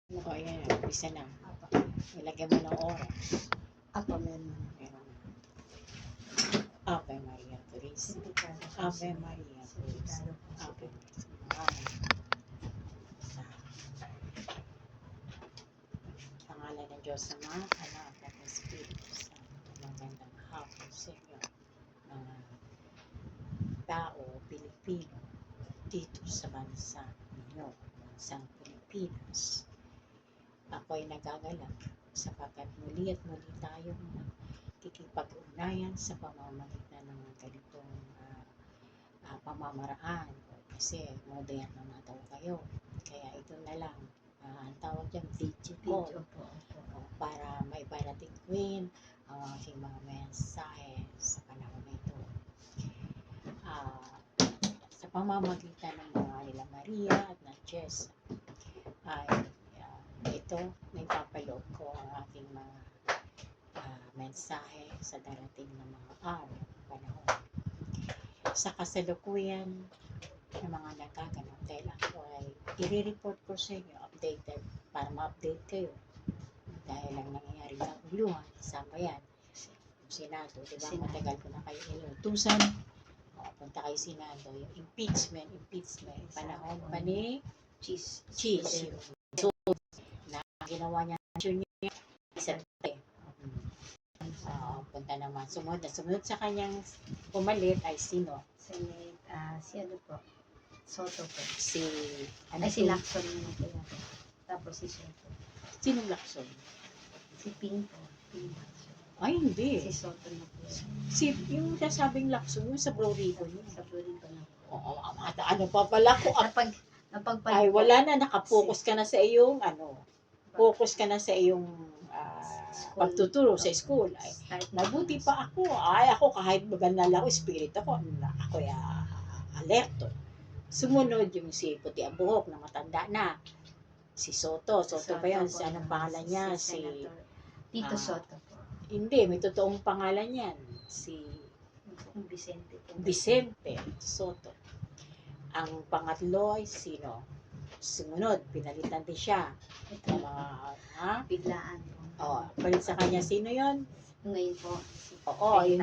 O, ayan. Umpisa na. Ilagay mo ng oras. Apa, meron. Ave Maria Purísima. Ave Maria Purísima. Ave Maria. Pangalan ng Diyos Ama, Anak at Espiritu Santo. Magandang hapon sa inyo, mga tao, Pilipino, dito sa bansa ninyo, bansang Pilipinas. Ako'y nagagalak sapagkat muli at muli tayong kikipag-ugnayan sa pamamagitan ng ganitong pamamaraan kasi moderno na daw kayo. Kaya ito na lang, ang tawag dyan, video call. Para maibarating ko ang aking mga mensahe sa panahon na ito. Sa pamamagitan ng mga nila Maria at ng Jess ay ito, may papaloob ko ang aking mga mensahe sa darating na mga araw, panahon. Sa kasalukuyan ng mga nagaganap dahil ako ay i-report ko sa inyo, updated, para ma-update kayo. Dahil ang nangyayari na uluhan sa bayan, yung Senado, diba? Matagal ko na kayo inutusan. Punta kayo Senado, yung impeachment, panahon pa ni Cheese. So, na ginawa niya isang punta naman. Sumunod sa kanyang pumalit ay sino? Si ano po? Soto po. Si Lacson naman po yan. Tapos si Soto. Sinong Lacson? Si Ping po. Ping Lacson. Ay, hindi. Si Soto na po yan. Yung nasabing Lacson, yung sa Blue Ribbon yun. Sa Blue Ribbon na po. Oo, ano pa pala ko? Ay, wala na. Nakapokus ka na sa iyong, focus ka na sa iyong pagtuturo sa school. Ay, mabuti pa ako. Ay, ako kahit maganda lang ako, spirit ako ay alerto. Sumunod yung si Puti ang Buhok na matanda na. Si Soto. Soto pa yun. Anong pangalan niya? Si Tito Soto po. Hindi, may totoong pangalan yan. Si Vicente po. Vicente Soto. Ang pangatlo ay sino? Sumunod, pinalitan din siya. Ng mga, Biglaan po. palit sa kanya, sino yon? Ngayon po. Oo, yung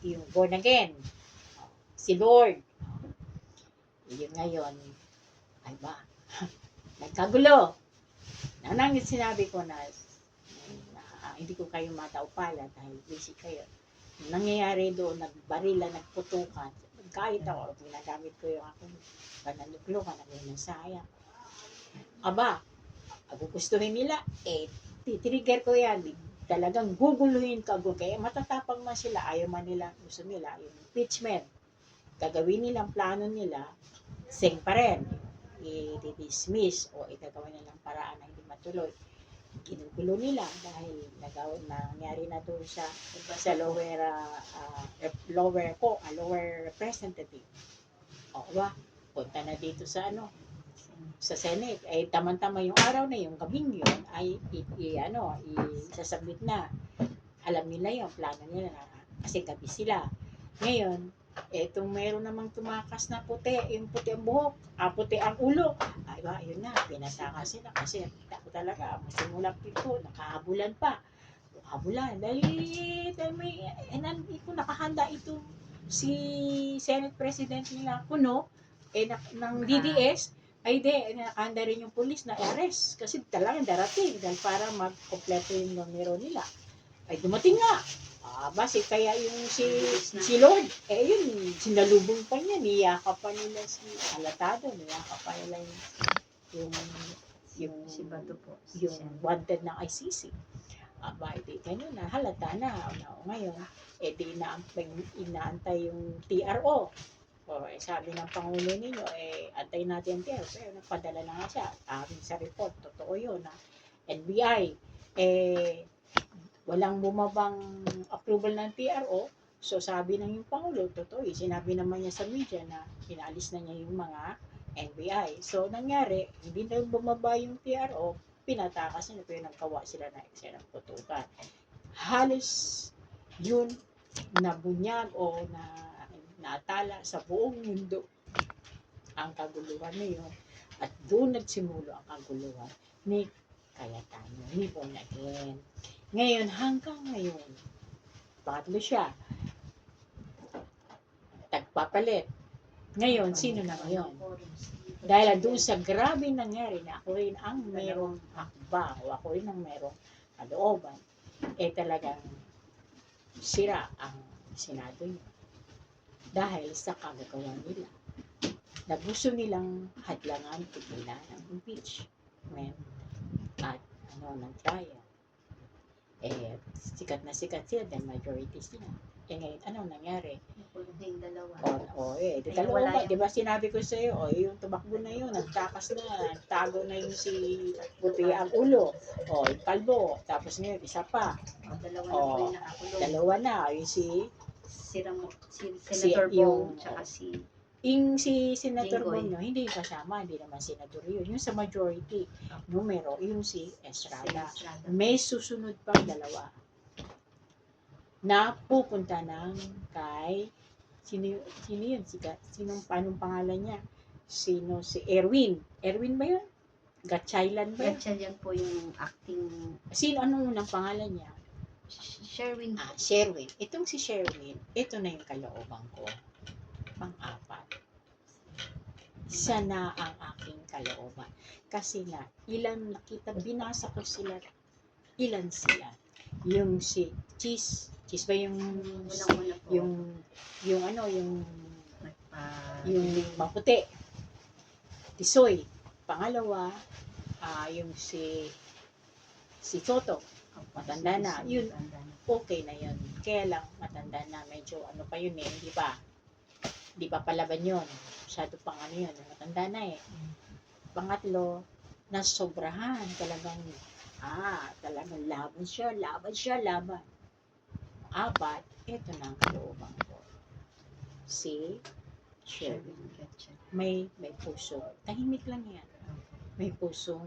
yung born again. Si Lord. Yun ngayon, ay ba, nagkagulo. Nang sinabi ko na hindi ko kayo mataupala dahil busy kayo. Nangyayari doon, nagbarila, nagputukan. Kahit ako, ginagamit ko yung aking pananuglukan, nag-mensahe. Aba, gugustuhin nila, titrigger ko yan. Talagang guguluhin ka. Kaya matatapang man sila, ayaw man nila, gusto nila, yung impeachment. Gagawin nilang plano nila, sing pa rin. I-dismiss o itagawa nilang paraan na hindi matuloy. Ginugulo nila dahil nangyari na doon sa lower representative. O ba, punta na dito sa sa Senate. Ay tamang-tama yung araw na yung gabing yun ay isasabit na. Alam nila yung plano nila kasi gabi sila. Ngayon, etong meron namang tumakas na puti, yung puti ang buhok, puti ang ulo. Ay ba, yun na, pinatakas sila kasi nakita ko talaga, masimulang pito, nakahabulan pa. Habulan, dahil may, kung nakahanda ito si Senate President nila, Kuno, ng DDS, ay nakahanda rin yung pulis na arrest kasi talagang darating dahil para magkompleto yung numero nila. Ay dumating nga. Kaya yung si Lord, yun, sinalubong pa niya, niyakap pa nila si Alatado, niyakap pa nila yung si Bato po. Yung wanted ng ICC. Di ganyan na, halata na. Ngayon, inaantay yung TRO. Sabi ng Pangulo ninyo, antay natin ang TRO. Pero nagpadala na nga siya. Sa report, totoo yun. NBI, walang bumabang approval ng TRO. So sabi ng yung Pangulo, totoo, sinabi naman niya sa media na pinaalis na niya yung mga NBI. So nangyari, hindi na bumaba yung TRO, pinatakas nila, pero nagkawa sila na eksena ng putukan. Halos yun nabunyag o naatala sa buong mundo ang kaguluhan na yun. At doon nagsimulo ang kaguluhan ni Cayetano, ni Born Again. Ngayon, hanggang ngayon, pangatlo siya, tagpapalit. Ngayon, sino na ngayon? Dahil doon sa grabe nangyari na ako rin ang merong hakbang o ako rin ang merong kalooban, talagang sira ang Senado niya. Dahil sa kagagawa nila na gusto nilang hadlangan, tigilan ang impeachment at ng trial. Sikat na sikat sila dahil majority sila. Ngayon, anong nangyari? Yung dalawa. Dalawa ba? Di ba sinabi ko sa iyo, yung tumakbo na yun, nagtakas na, nagtago na yung si puti ang ulo, yung kalbo, tapos ngayon, isa pa. Dalawa na po yung nakakulong. Dalawa na, yung si Senator Bong, tsaka si Senator Jinggoy. Bong, hindi kasama, hindi naman senador yun. Yung sa majority, numero, yung si Estrada. May susunod pang dalawa na pupunta ng kay sino yun? Anong pangalan niya? Si Erwin ba yun? Gatchalian ba yun? Gatchalian po yung acting. Anong unang pangalan niya? Sherwin. Sherwin. Itong si Sherwin, ito na yung kalooban ko. Pang-apat. Sana ang aking kalooban. Kasi nga, binasa ko sila, ilan sila. Yung si Cheese ba yung Unang-una po. yung maputi. Tisoy. Pangalawa, yung si Soto. Matanda na. Yun, okay na yun. Kaya lang, matanda na. Medyo pa yun hindi pa palaban yun. Masyado pang yun. Matanda na Pangatlo, nasobrahan. Talagang laban siya. Apat, ito na ang kalooban ko. Si Sherwin. May puso. Tahimik lang yan. May pusong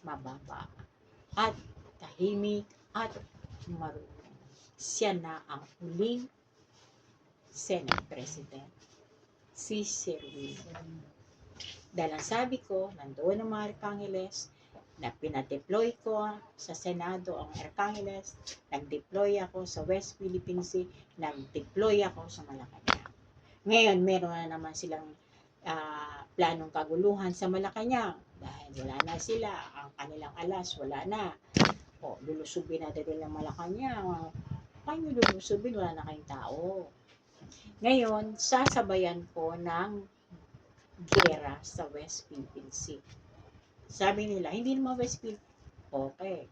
mababa. At tahimik at marunong. Siya na ang huling Senate President. Si Sherwin. Dahil ang sabi ko, nandoon ang mga Arkangeles, na pinadeploy ko sa Senado ang Arkangeles, nag-deploy ako sa West Philippine Sea, nag-deploy ako sa Malacanang. Ngayon, meron na naman silang planong kaguluhan sa Malacanang dahil wala na sila, ang kanilang alas, wala na. Lulusubin na din ng Malacanang. Paano lulusubin? Wala na kayong tao. Ngayon, sasabayan ko ng gera sa West Philippine Sea. Sabi nila, hindi naman West Philippine. Okay.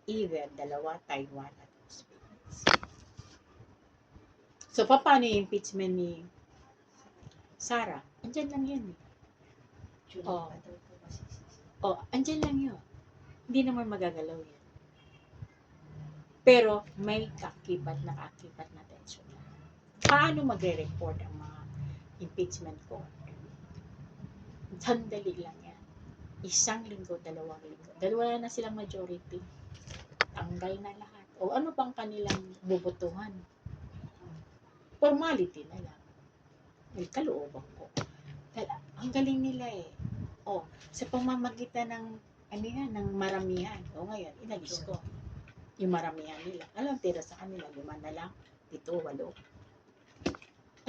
Either dalawa, Taiwan at West Philippine Sea. So, paano yung impeachment ni Sara? Andyan lang yan andyan lang yun. Hindi naman magagalaw yan. Pero, may kakibat na tensyon. Paano magre-report ang mga impeachment court? Sandali lang yan. 1 linggo, 2 linggo. Dalawa na silang majority. Tanggal na lahat. Ano bang kanilang bubutuhan? Formality na lang. May kalooban ko. Ang galing nila sa pamamagitan ng maramihan. Ngayon, inalis ko. Yung maramihan nila. Alam, tira sa kanila, 5 na lang, 7, 8.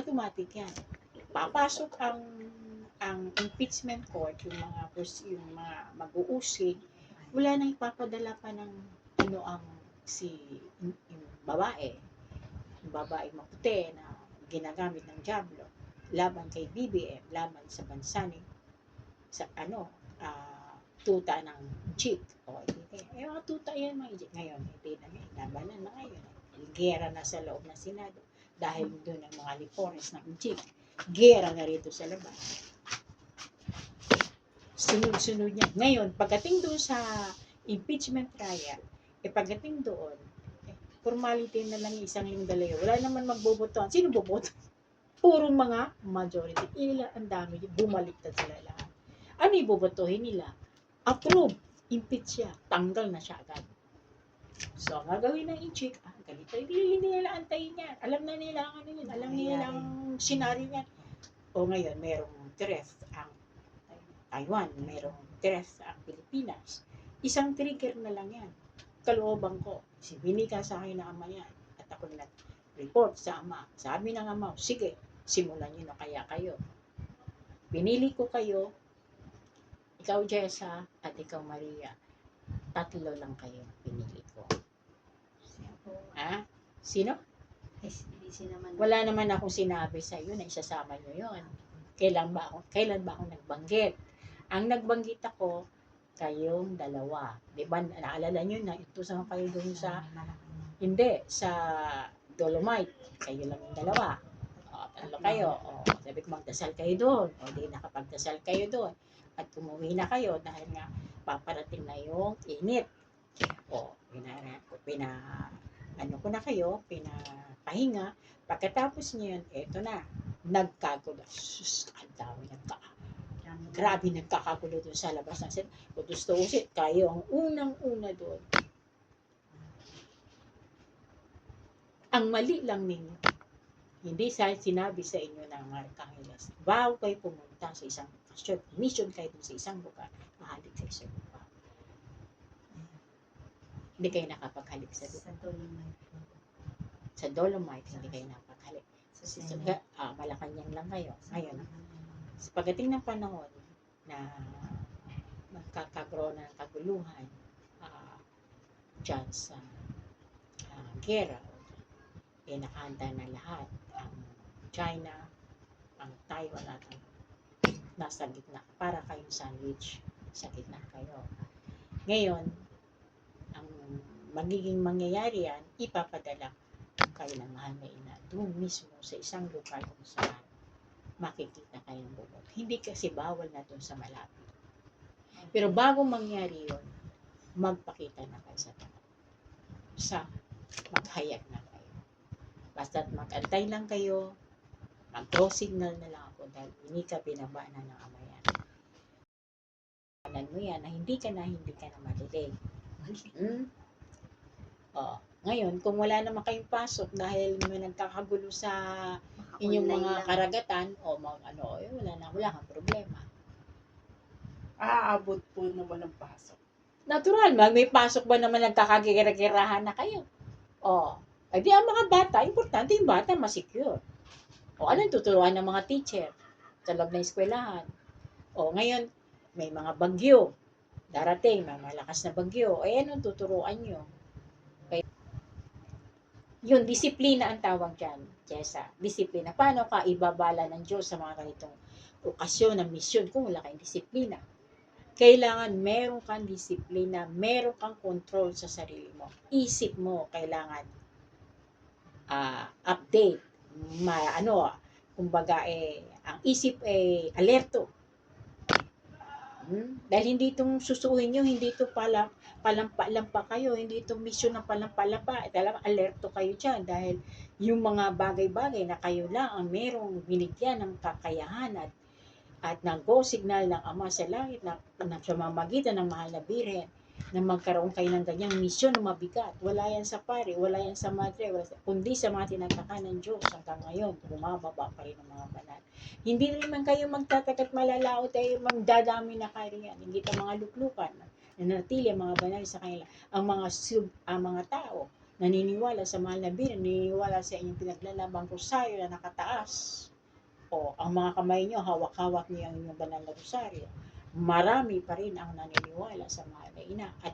Automatic yan. Papasok ang impeachment court, yung mga mag-uusig, wala nang ipapadala pa ng yung babae. Yung babae maputi na ginagamit ng Diablo laban kay BBM, laban sa bansa tuta ng jeep. Mga tuta yan mga jeep. Ngayon, hindi na labanan na ngayon. Gera na sa loob ng Senado dahil doon ang mga lipones ng jeep. Gera na rito sa labas. Sunod-sunod niya. Ngayon, pagdating doon sa impeachment trial, pagdating doon, formality na lang 1 linggo, 2 linggo. Wala naman magbobotohan. Sino boboto? Puro mga majority. Ang dami. Bumaliktad sila lahat. Ano ibobotohin nila? Approve. Impeach siya. Tanggal na siya agad. So, ang gagawin ng i-check, ganito. Hindi nila antayin yan. Alam na nila ang yun. Alam nila ang senaryo yan. Ngayon, merong threat Taiwan, merong tira sa Pilipinas. Isang trigger na lang yan. Kalooban ko, binika sa akin ng ama yan. At ako nag-report sa ama. Sabi ng ama, sige, simulan nyo na kaya kayo. Pinili ko kayo, ikaw Jessa at ikaw Maria. 3 lang kayo pinili ko. Ha? Sino? busy naman. Wala naman akong sinabi sa iyo na isasama nyo yun. Kailan ba ako nagbanggit? Ang nagbanggit ako, kayong dalawa. Di ba, naalala nyo na ito sa kayo doon sa, hindi, sa Dolomite. Kayo lang yung dalawa. O, 3 kayo. O, sabi ko, magdasal kayo doon. O, di nakapagdasal kayo doon. At umuwi na kayo dahil nga paparating na yung init. O, ano ko na kayo, pinapahinga. Pagkatapos niyon, eto na, nagkagulo. Sus, ang dami grabe nagkakagulo doon sa labas ng set. Utos-usit, kayo ang unang-una doon. Ang mali lang ninyo, hindi sinabi sa inyo ng Arkangeles, bago kayo pumunta sa isang mission kayo sa isang lugar, mahalik sa isang lugar. Hindi kayo nakapaghalik sa Dolomite, hindi kayo nakapaghalik. Malacanang lang kayo. Ngayon, sa pagdating ng panahon na magkakaroon ng kaguluhan dyan sa gera, nakahanda na lahat. Ang China, ang Taiwan at nasa gitna. Para kayong sandwich, sa gitna kayo. Ngayon, ang magiging mangyayari yan, ipapadala kayo ng mahal na ina doon mismo sa isang lugar kung saan makikita kayong bubog. Hindi kasi bawal na doon sa malapit. Pero bago mangyari yun, magpakita na kayo sa maghayag na kayo. Basta't mag-antay lang kayo, mag-go signal na lang ako dahil hindi ka binaba na ng ama yan. Alam mo yan na hindi ka na madilig. Ngayon, kung wala naman kayong pasok dahil may nagkakagulo sa inyong mga karagatan wala kang problema. Aabot po naman ang pasok. Natural, may pasok ba naman nagkakagirahan na kayo? Di ang mga bata, importante yung bata masecure. Anong tuturuan ng mga teacher sa loob ng eskwelahan? Ngayon, may mga bagyo. Darating, may malakas na bagyo. Anong tuturuan nyo? Yun, disiplina ang tawag dyan, Jessa. Disiplina. Paano ka ibabala ng Diyos sa mga ganitong okasyon ng misyon kung wala kang disiplina? Kailangan meron kang disiplina, meron kang control sa sarili mo. Isip mo, kailangan update. Kumbaga ang isip alerto. Dahil hindi itong susuhin nyo, hindi ito palampa kayo, hindi ito mission ng palampa. Talagang alerto kayo dyan dahil yung mga bagay-bagay na kayo lang ang merong binigyan ng kakayahan at nag-go signal ng Ama sa langit na sa mamagitan ng mahal na Birhen na magkaroon kayo ng ganyang misyon na mabigat. Wala yan sa pare, wala yan sa madre, kundi sa mga tinataka ng Diyos hanggang ngayon, bumababa pa rin ang mga banal. Hindi naman kayo magtatagat malalaot magdadami na kayo yan. Hindi ka mga luklukan na natili ang mga banal sa kanila. Ang mga tao naniniwala sa mahal na Birhen, naniniwala sa inyong pinaglalabang rosaryo na nakataas. Ang mga kamay nyo, hawak-hawak niyo ang inyong banal na rosaryo. Marami pa rin ang naniniwala sa mahal na ina. At